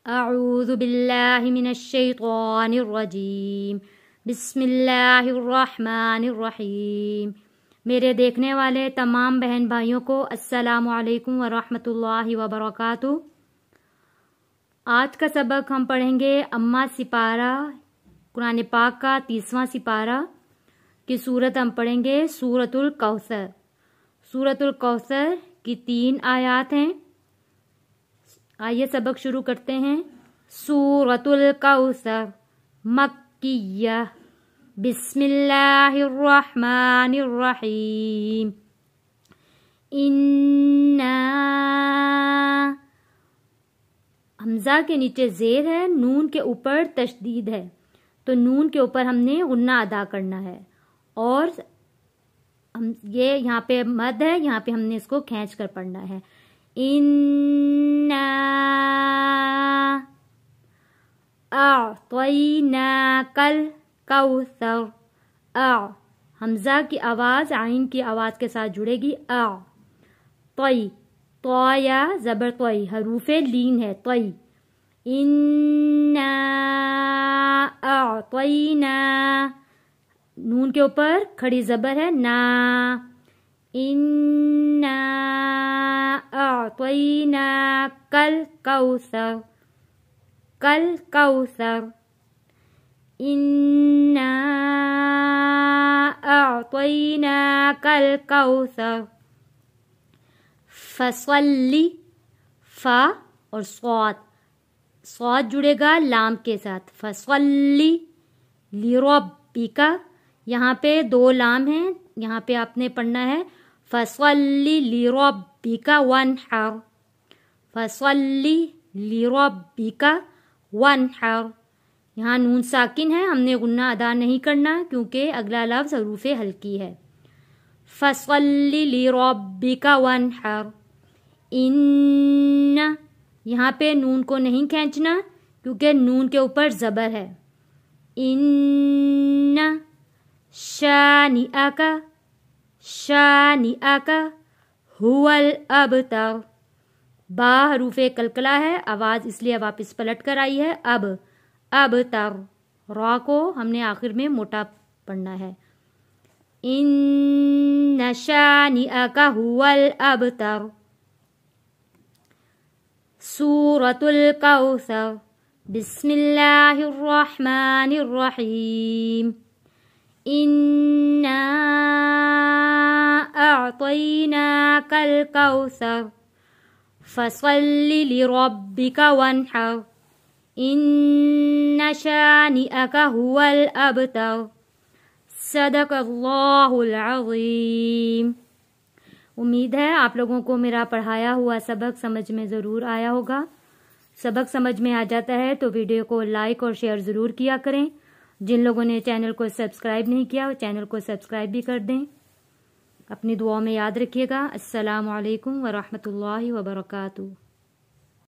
अऊज़ु बिल्लाहि मिनश्शैतानिर्रजीम बिस्मिल्लाहिर्रहमानिर्रहीम। मेरे देखने वाले तमाम बहन भाइयों को अस्सलामु अलैकुम वरहमतुल्लाहि वबरकातुहू। आज का सबक हम पढ़ेंगे अम्मा सिपारा कुरान पाक का 30वां सिपारा की सूरत हम पढ़ेंगे सूरतुल कौसर। सूरतुल कौसर की 3 आयात हैं। आइए सबक शुरू करते हैं। सूरतुल कौसर मक्किय्या। बिस्मिल्लाहिर्रहमानिर्रहीम। इन्ना, हमजा के नीचे जेर है, नून के ऊपर तशदीद है, तो नून के ऊपर हमने गुन्ना अदा करना है और हम ये यहाँ पे मद है, यहाँ पे हमने इसको खींच कर पढ़ना है। इन्ना अअतैनाकल कौसर। हमजा की आवाज आइन की आवाज के साथ जुड़ेगी। तई, तोया जबर तोई, हरूफे लीन है तई। इन्ना अअतैना, नून के ऊपर खड़ी जबर है ना। इन्ना अअतैना कल कौसर, कल कौसर। इन्ना अअतैना कल कौसर। फसल्ली, फा और स्वाद, स्वाद जुड़ेगा लाम के साथ। फसल्ली लिरब्बिका, यहाँ पे 2 लाम हैं, यहाँ पे आपने पढ़ना है फसल्ली लिरब्बिका वनहर। फसल्ली लिरब्बिका वनहर। यहाँ नून साकिन है, हमने गुन्ना अदा नहीं करना क्योंकि अगला लफ्ज हरूफे हल्की है। फसल्ली लिरब्बिका वनहर। इन्ना, यहाँ पे नून को नहीं खींचना क्योंकि नून के ऊपर जबर है। इन्ना शानिअका, शानिअका हुवल अबतर। बा हरूफे कलकला है, आवाज इसलिए वापस पलट कर आई है। अबतर, रा को हमने आखिर में मोटा पढ़ना है। इन्ना शानिअका हुवल अबतर। सूरतुल कौसर। बिस्मिल्लाहिर्रहमानिर्रहीम। इन्ना अअतैनाकल कौसर फसल्ली लिरब्बिका वनहर। इन्ना शानिअका हुवल अबतर। सदक़ल्लाहुल अज़ीम। उम्मीद है आप लोगों को मेरा पढ़ाया हुआ सबक समझ में ज़रूर आया होगा। सबक समझ में आ जाता है तो वीडियो को लाइक और शेयर ज़रूर किया करें। जिन लोगों ने चैनल को सब्सक्राइब नहीं किया वो चैनल को सब्सक्राइब भी कर दें। अपनी दुआ में याद रखिएगा। अस्सलामु अलैकुम वरहमतुल्लाहि वबरकातुहू।